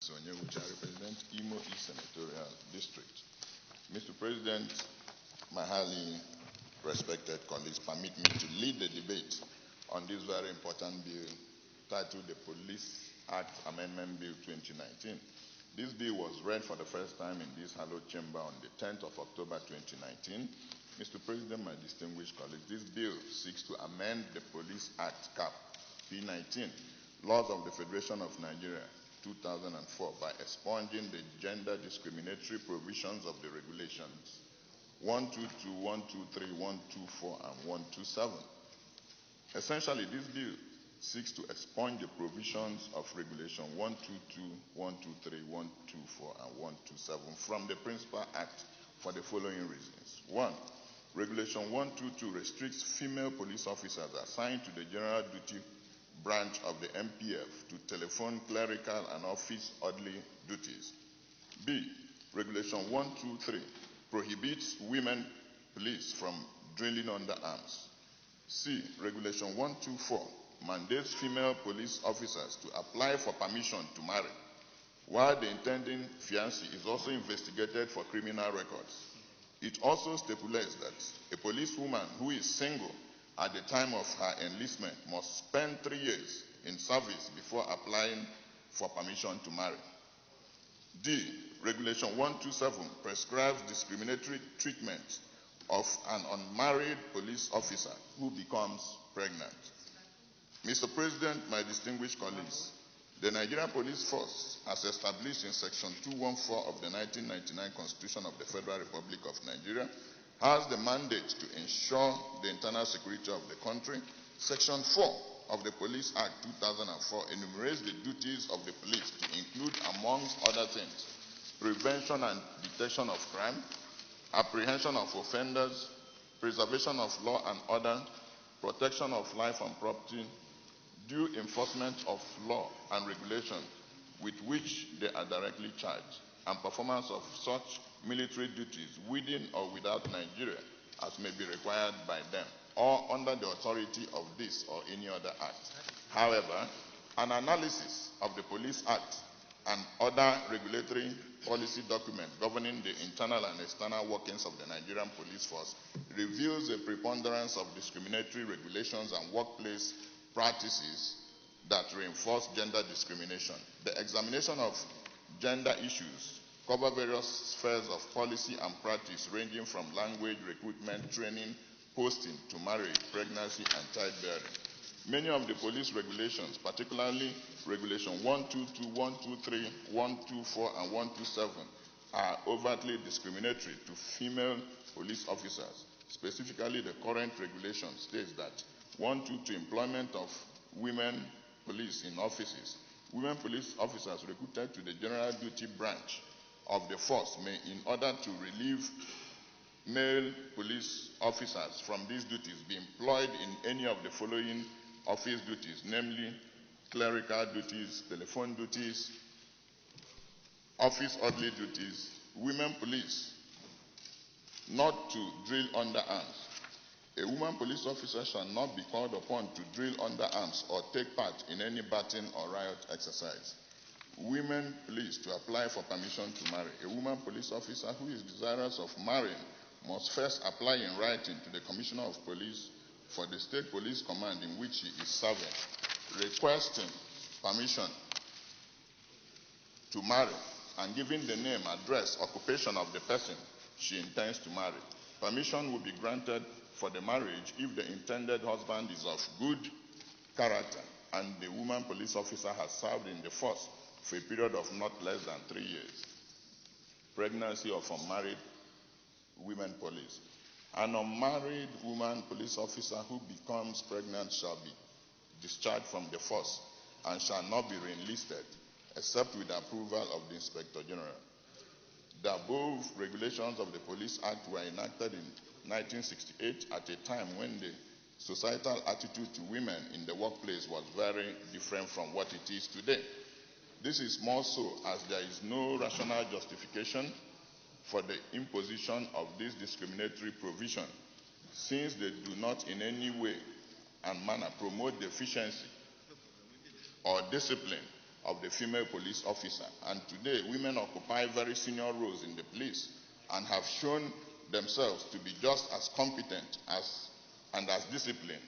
Sonye, which I represent Imo East Senatorial District. Mr. President, my highly respected colleagues, permit me to lead the debate on this very important bill titled the Police Act Amendment Bill 2019. This bill was read for the first time in this hallowed chamber on the 10th of October 2019. Mr. President, my distinguished colleagues, this bill seeks to amend the Police Act Cap P19, Laws of the Federation of Nigeria, 2004, by expunging the gender discriminatory provisions of the regulations 122, 123, 124, and 127. Essentially, this bill seeks to expunge the provisions of Regulation 122, 123, 124, and 127 from the Principal Act for the following reasons. 1. Regulation 122 restricts female police officers assigned to the General Duty Branch of the MPF to telephone, clerical, and office orderly duties. B. Regulation 123 prohibits women police from drilling under arms. C. Regulation 124 mandates female police officers to apply for permission to marry, while the intending fiancé is also investigated for criminal records. It also stipulates that a policewoman who is single at the time of her enlistment must spend 3 years in service before applying for permission to marry. D. Regulation 127 prescribes discriminatory treatment of an unmarried police officer who becomes pregnant. Mr. President, my distinguished colleagues, the Nigerian Police Force, as established in Section 214 of the 1999 Constitution of the Federal Republic of Nigeria, has the mandate to ensure the internal security of the country. Section 4 of the Police Act 2004 enumerates the duties of the police to include, amongst other things, prevention and detection of crime, apprehension of offenders, preservation of law and order, protection of life and property, due enforcement of law and regulation with which they are directly charged, and performance of such military duties within or without Nigeria as may be required by them, or under the authority of this or any other act. However, an analysis of the Police Act and other regulatory policy documents governing the internal and external workings of the Nigerian Police Force reveals a preponderance of discriminatory regulations and workplace practices that reinforce gender discrimination. The examination of gender issues cover various spheres of policy and practice ranging from language, recruitment, training, posting to marriage, pregnancy, and childbearing. Many of the police regulations, particularly Regulation 122, 123, 124, and 127, are overtly discriminatory to female police officers. Specifically, the current regulation states that 122 employment of women police in offices. Women police officers recruited to the General Duty Branch of the force may, in order to relieve male police officers from these duties, be employed in any of the following office duties, namely clerical duties, telephone duties, office orderly duties. Women police not to drill under arms. A woman police officer shall not be called upon to drill under arms or take part in any battering or riot exercise. Women police to apply for permission to marry. A woman police officer who is desirous of marrying must first apply in writing to the Commissioner of Police for the State Police Command in which she is serving, requesting permission to marry and giving the name, address, occupation of the person she intends to marry. Permission will be granted for the marriage if the intended husband is of good character and the woman police officer has served in the force for a period of not less than 3 years. Pregnancy of unmarried women police. An unmarried woman police officer who becomes pregnant shall be discharged from the force and shall not be re-enlisted except with the approval of the Inspector General. The above regulations of the Police Act were enacted in 1968 at a time when the societal attitude to women in the workplace was very different from what it is today. This is more so as there is no rational justification for the imposition of this discriminatory provision, since they do not in any way and manner promote the efficiency or discipline of the female police officer. And today, women occupy very senior roles in the police and have shown themselves to be just as competent and as disciplined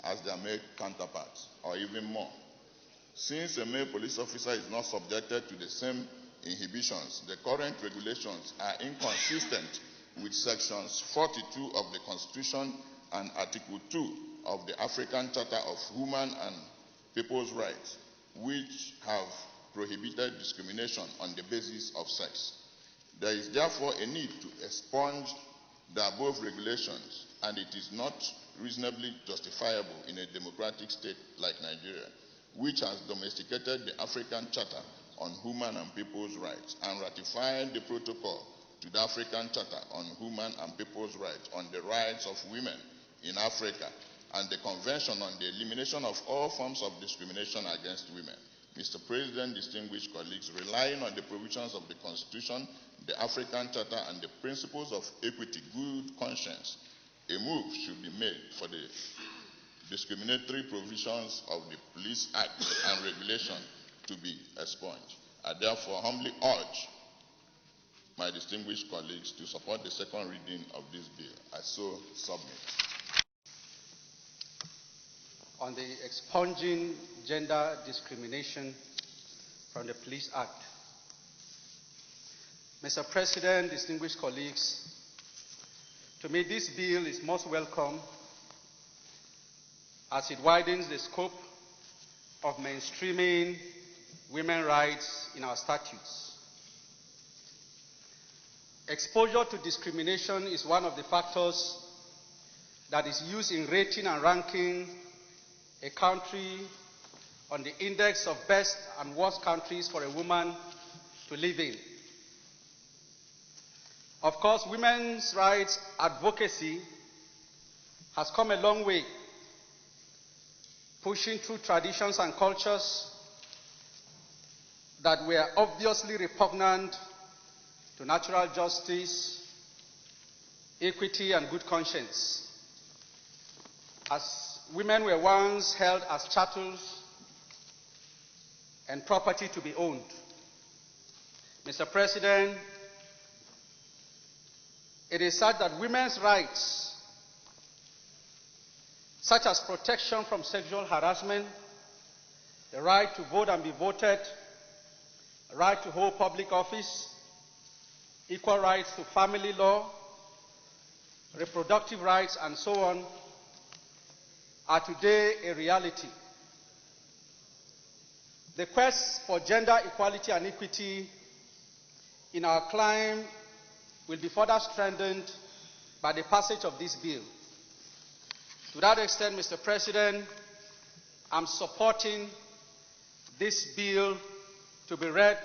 as their male counterparts, or even more. Since a male police officer is not subjected to the same inhibitions, the current regulations are inconsistent with sections 42 of the Constitution and Article 2 of the African Charter of Human and People's Rights, which have prohibited discrimination on the basis of sex. There is therefore a need to expunge the above regulations, and it is not reasonably justifiable in a democratic state like Nigeria, which has domesticated the African Charter on Human and People's Rights and ratified the protocol to the African Charter on Human and People's Rights on the rights of women in Africa and the Convention on the Elimination of All Forms of Discrimination against Women. Mr. President, distinguished colleagues, relying on the provisions of the Constitution, the African Charter, and the principles of equity, good conscience, a move should be made for the discriminatory provisions of the Police Act and regulation to be expunged. I therefore humbly urge my distinguished colleagues to support the second reading of this bill. I so submit. On the expunging gender discrimination from the Police Act. Mr. President, distinguished colleagues, to me this bill is most welcome as it widens the scope of mainstreaming women's rights in our statutes. Exposure to discrimination is one of the factors that is used in rating and ranking a country on the index of best and worst countries for a woman to live in. Of course, women's rights advocacy has come a long way, pushing through traditions and cultures that were obviously repugnant to natural justice, equity, and good conscience. As women were once held as chattels and property to be owned. Mr. President, it is said that women's rights, such as protection from sexual harassment, the right to vote and be voted, the right to hold public office, equal rights to family law, reproductive rights, and so on, are today a reality. The quest for gender equality and equity in our climb will be further strengthened by the passage of this bill. To that extent, Mr. President, I'm supporting this bill to be read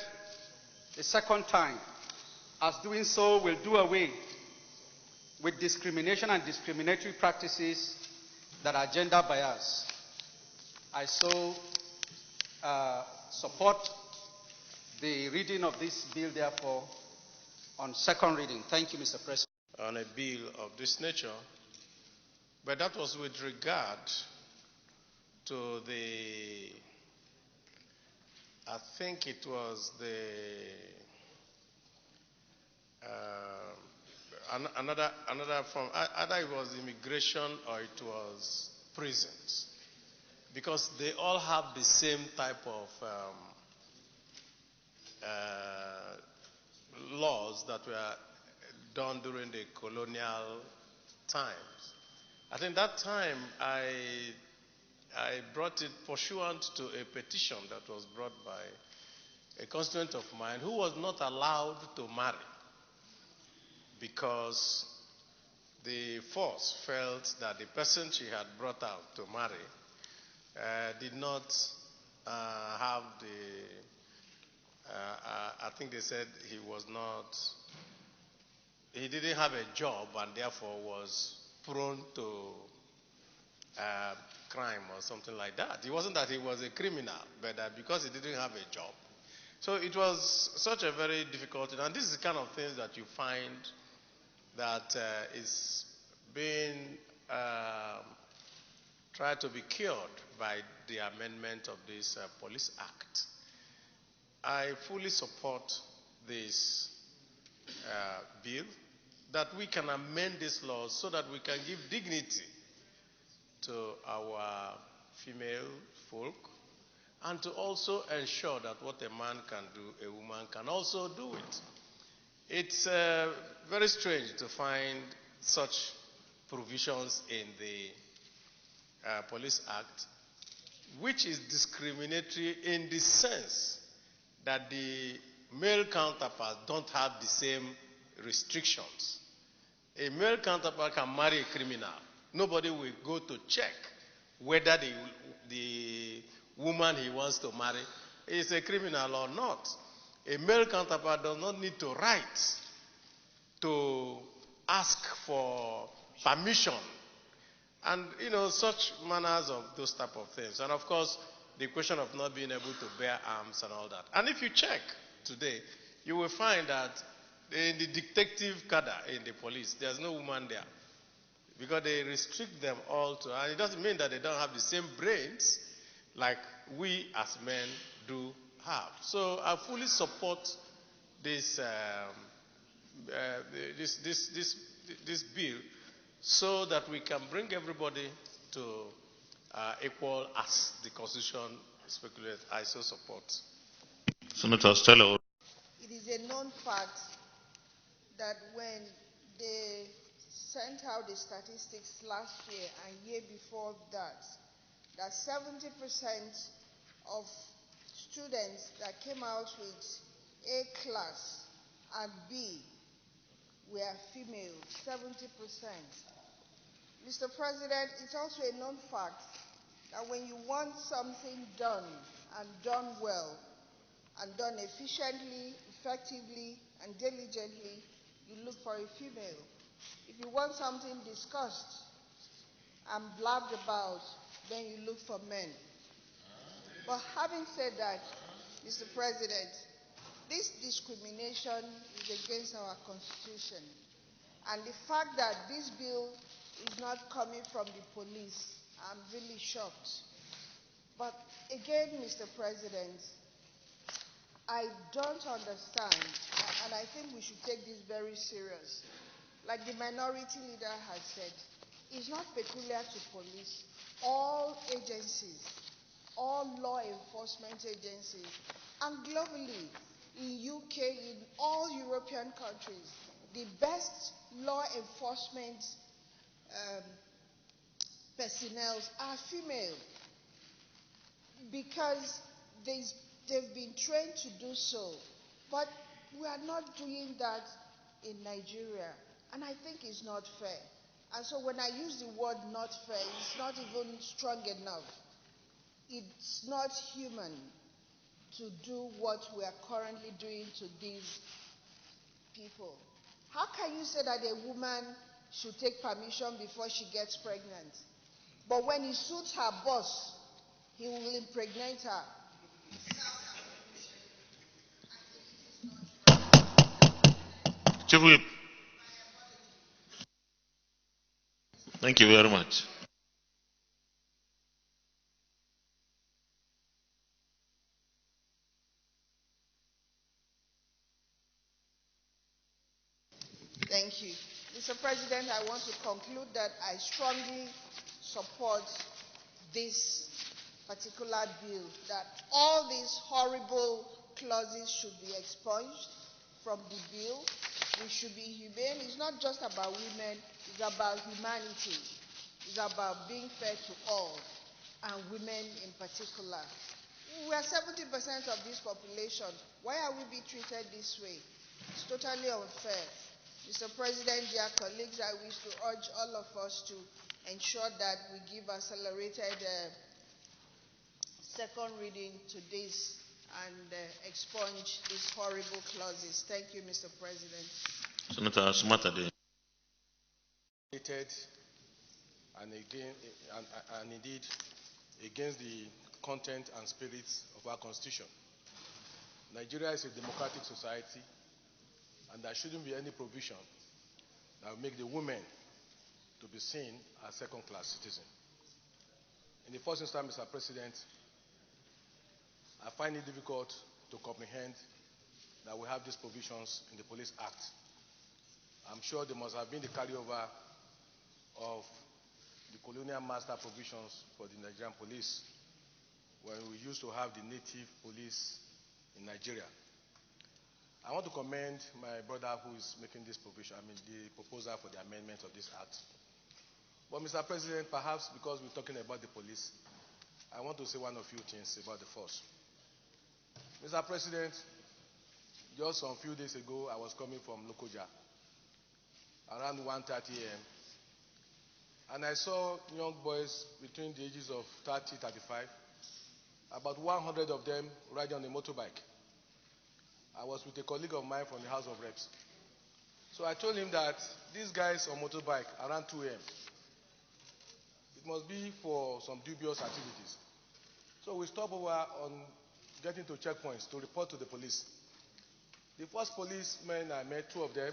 a second time, as doing so will do away with discrimination and discriminatory practices that are gender biased. I so support the reading of this bill, therefore, on second reading. Thank you, Mr. President. On a bill of this nature, but that was with regard to the, I think it was the, another form, either it was immigration or it was prisons, because they all have the same type of laws that were done during the colonial times. I think that time I brought it pursuant to a petition that was brought by a constituent of mine who was not allowed to marry because the force felt that the person she had brought out to marry did not have the, I think they said he didn't have a job and therefore was prone to crime or something like that. It wasn't that he was a criminal, but because he didn't have a job. So it was such a very difficult thing. And this is the kind of things that you find that is being tried to be cured by the amendment of this Police Act. I fully support this bill, that we can amend this law so that we can give dignity to our female folk, and to also ensure that what a man can do, a woman can also do it. It's very strange to find such provisions in the Police Act, which is discriminatory in the sense that the male counterparts don't have the same restrictions. A male counterpart can marry a criminal. Nobody will go to check whether the woman he wants to marry is a criminal or not. A male counterpart does not need to write to ask for permission, and such manners of those type of things. And of course, the question of not being able to bear arms and all that. And if you check today, you will find that in the detective cadre in the police, there's no woman there, because they restrict them all to, and it doesn't mean that they don't have the same brains like we as men do have. So I fully support this this bill, so that we can bring everybody to equal as the Constitution speculates. I so support. Senator Stella. It is a known fact that when they sent out the statistics last year and year before that 70% of students that came out with A class and B were female, 70%. Mr. President, it's also a known fact that when you want something done and done well and done efficiently, effectively, and diligently, you look for a female. If you want something discussed and blabbed about, then you look for men. But having said that, Mr. President, this discrimination is against our Constitution. And the fact that this bill is not coming from the police, I'm really shocked. But again, Mr. President, I don't understand, and I think we should take this very serious. Like the minority leader has said, it's not peculiar to police. All agencies, all law enforcement agencies, and globally, in UK, in all European countries, the best law enforcement personnel are female, because they've been trained to do so. But we are not doing that in Nigeria, and I think it's not fair. And so when I use the word not fair, it's not even strong enough. It's not human to do what we are currently doing to these people. How can you say that a woman should take permission before she gets pregnant? But when it suits her boss, he will impregnate her. Chief Whip. Thank you very much. Thank you. Mr. President, I want to conclude that I strongly support this particular bill, that all these horrible clauses should be expunged from the bill. We should be humane. It's not just about women, it's about humanity. It's about being fair to all, and women in particular. We are 70% of this population. Why are we being treated this way? It's totally unfair. Mr. President, dear colleagues, I wish to urge all of us to ensure that we give accelerated second reading to this and expunge these horrible clauses. Thank you, Mr. President. Senator Smatade. And again, and indeed, against the content and spirit of our Constitution. Nigeria is a democratic society, and there shouldn't be any provision that will make the women to be seen as second-class citizens. In the first instance, Mr. President, I find it difficult to comprehend that we have these provisions in the Police Act. I'm sure there must have been the carryover of the colonial master provisions for the Nigerian police when we used to have the native police in Nigeria. I want to commend my brother who is making this provision, the proposal for the amendment of this act. But Mr. President, perhaps because we're talking about the police, I want to say one or few things about the force. Mr. President, just some few days ago, I was coming from Lokoja around 1:30 a.m. and I saw young boys between the ages of 30, 35, about 100 of them riding on a motorbike. I was with a colleague of mine from the House of Reps. So I told him that these guys on motorbike around 2 a.m., it must be for some dubious activities. So we stopped over on getting to checkpoints to report to the police. The first policemen I met, 2 of them,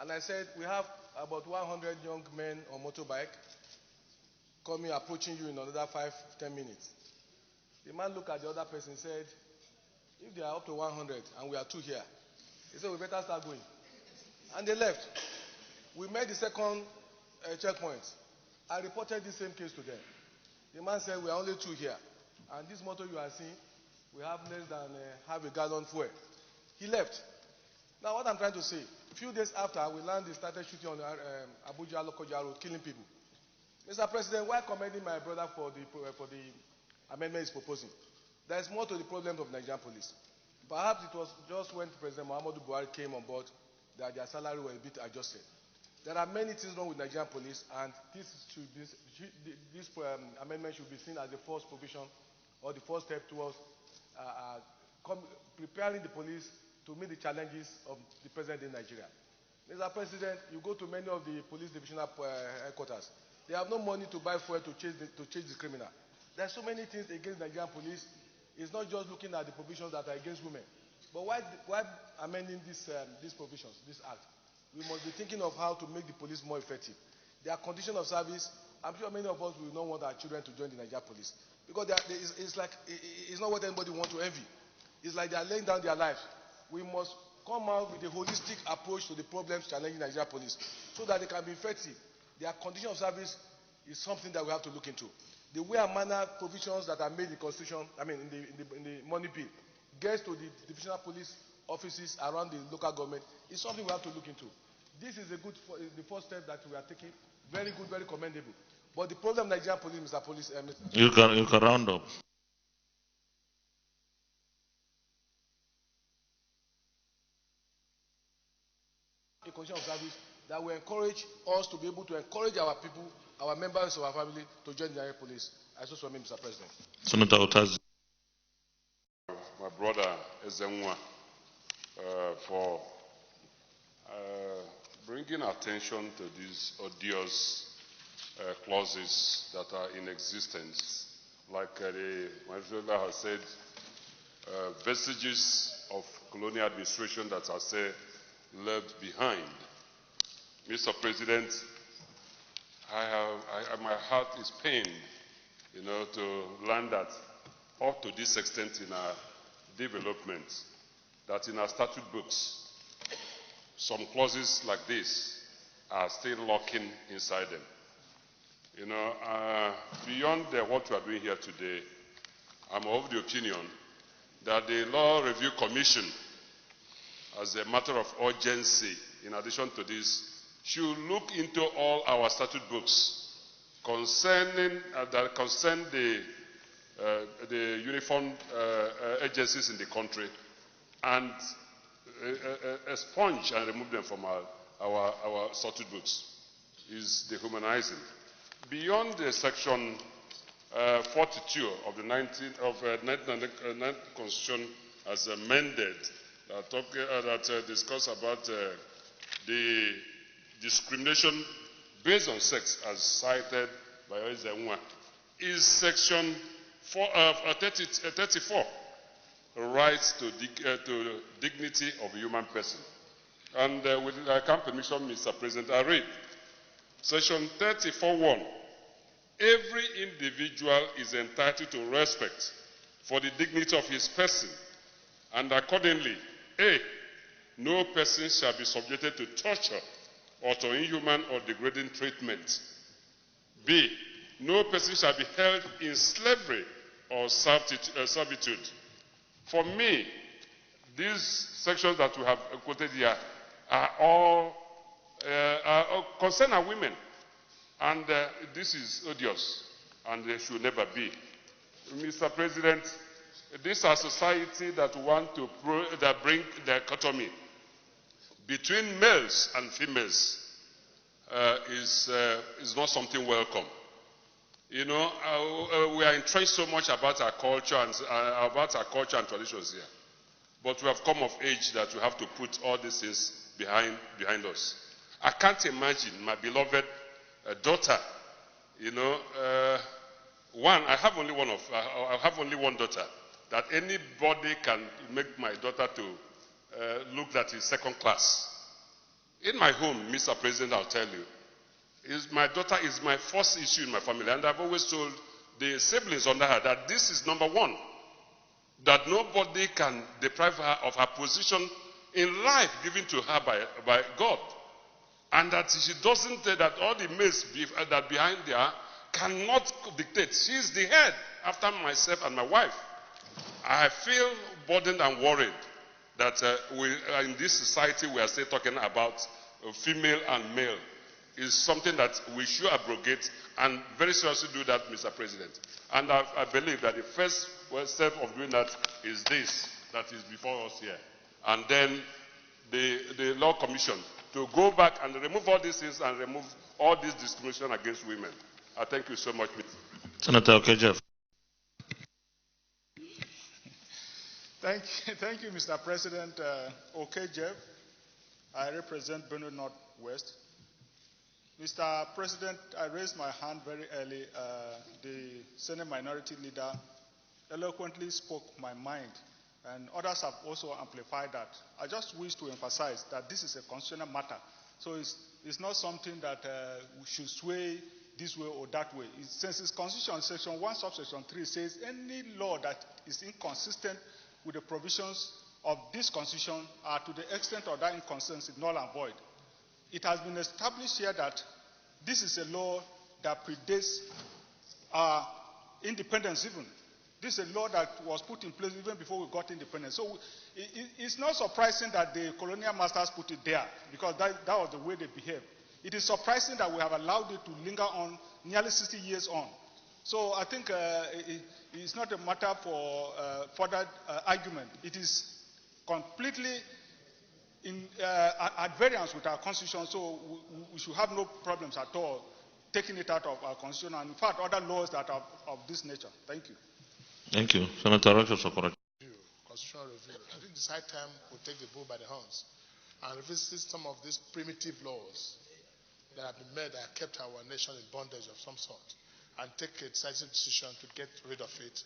and I said, we have about 100 young men on motorbike coming, approaching you in another 5-10 minutes. The man looked at the other person and said, if they are up to 100 and we are 2 here, he said, we better start going. And they left. We made the second checkpoint. I reported the same case to them. The man said, we are only 2 here. And this motor you are seeing, we have less than half a gallon fuel. He left. Now what I'm trying to say, a few days after we landed, they started shooting on Abuja Lokoja Road, killing people. Mr. President, why commending my brother for the amendment he's proposing? There is more to the problem of Nigerian police. Perhaps it was just when President Muhammadu Buhari came on board that their salary was a bit adjusted. There are many things wrong with Nigerian police, and this amendment should be seen as the first provision or the first step towards preparing the police to meet the challenges of the present day Nigeria. Mr. President, you go to many of the police divisional headquarters. They have no money to buy fuel to chase the criminal. There are so many things against Nigerian police. It's not just looking at the provisions that are against women. But why amending these provisions, this act? We must be thinking of how to make the police more effective. Their condition of service, I'm sure many of us will not want our children to join the Nigerian police. Because it's not what anybody wants to envy. It's like they are laying down their lives. We must come out with a holistic approach to the problems challenging Nigerian police so that they can be effective. Their condition of service is something that we have to look into. The way and manner provisions that are made in the Constitution, in the money bill, gets to the divisional police offices around the local government is something we have to look into. This is the first step that we are taking. Very good, very commendable. But the problem Nigerian police, Mr. Police, You can round up. a condition of service that will encourage us to be able to encourage our people, our members of our family, to join the Nigerian police. I so submit, Mr. President. Senator Otazi. My brother Ezenwa for bringing attention to these odious clauses that are in existence. Like my brother has said, vestiges of colonial administration that are still left behind. Mr. President, my heart is pained, to learn that up to this extent in our development, that in our statute books, some clauses like this are still lurking inside them. Beyond what we are doing here today, I'm of the opinion that the Law Review Commission, as a matter of urgency, in addition to this, should look into all our statute books that concern the uniform agencies in the country and expunge and remove them from our statute books. Is dehumanizing. Beyond the section 42 of the 19th Constitution as amended, that discuss about the discrimination based on sex as cited by Ozenwa, is section 34, rights to dignity of a human person. And with I can permission, Mr. President, I read section 34(1). Every individual is entitled to respect for the dignity of his person, And accordingly, A, no person shall be subjected to torture or to inhuman or degrading treatment. B, no person shall be held in slavery or servitude. For me, these sections that we have quoted here are all concern our women. And this is odious, and they should never be. Mr. President, this is a society that want to bring dichotomy between males and females is not something welcome. You know, we are entrenched so much about our culture and traditions here. But we have come of age that we have to put all these things behind us. I can't imagine my beloved daughter, you know, I have only one daughter, that anybody can make my daughter to look that is second class. In my home, Mr. President, I'll tell you, my daughter is my first issue in my family, and I've always told the siblings under her that this is number one, that nobody can deprive her of her position in life given to her by God, and that she doesn't, that all the males that behind her cannot dictate. She's the head after myself and my wife. I feel burdened and worried that in this society we are still talking about female and male. Is something that we should abrogate and very seriously do that, Mr. President. And I believe that the first step of doing that is this that is before us here. And then the Law Commission to go back and remove all these things and remove all this discrimination against women. I thank you so much, Mr. President. Senator Okejeff. Thank you, Mr. President. Okejeff. I represent Benue Northwest. Mr. President, I raised my hand very early. The Senate Minority Leader eloquently spoke my mind, and others have also amplified that. I just wish to emphasize that this is a constitutional matter. So it's not something that we should sway this way or that way. Since it's Constitution, Section 1, Subsection 3 says any law that is inconsistent with the provisions of this Constitution are to the extent of that inconsistency null and void. It has been established here that this is a law that predates our independence even. This is a law that was put in place even before we got independence. So it's not surprising that the colonial masters put it there, because that was the way they behaved. It is surprising that we have allowed it to linger on nearly 60 years on. So I think it's not a matter for further argument. It is completely at variance with our constitution, so we should have no problems at all taking it out of our constitution, and in fact other laws that are of this nature. Thank you. Thank you. Senator Roger Sokora. Constitutional review. I think it's high time we take the bull by the horns and revisit some of these primitive laws that have been made that have kept our nation in bondage of some sort, and take a decisive decision to get rid of it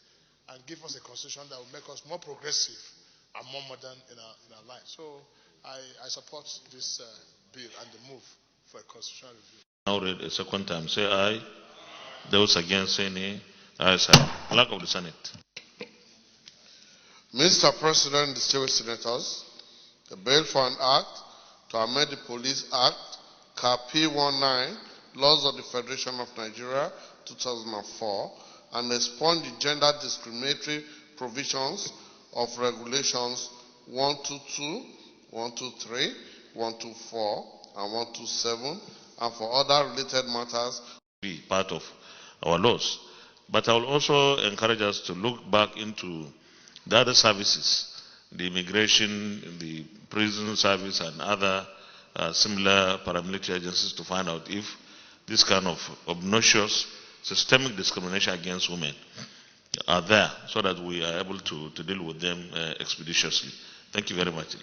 and give us a constitution that will make us more progressive and more modern in our lives. So I support this bill and the move for a constitutional review. Now read a second time. Say aye. Those against say nay. Ayes have. Clerk of the Senate. Mr. President, distinguished senators, the bill for an act to amend the Police Act, Cap P19, Laws of the Federation of Nigeria, 2004, and expunge the gender discriminatory provisions of regulations 122, 123, 124, and 127, and for other related matters. Be part of our laws. But I will also encourage us to look back into the other services, the immigration, the prison service, and other similar paramilitary agencies to find out if this kind of obnoxious, systemic discrimination against women are there, so that we are able to deal with them expeditiously. Thank you very much.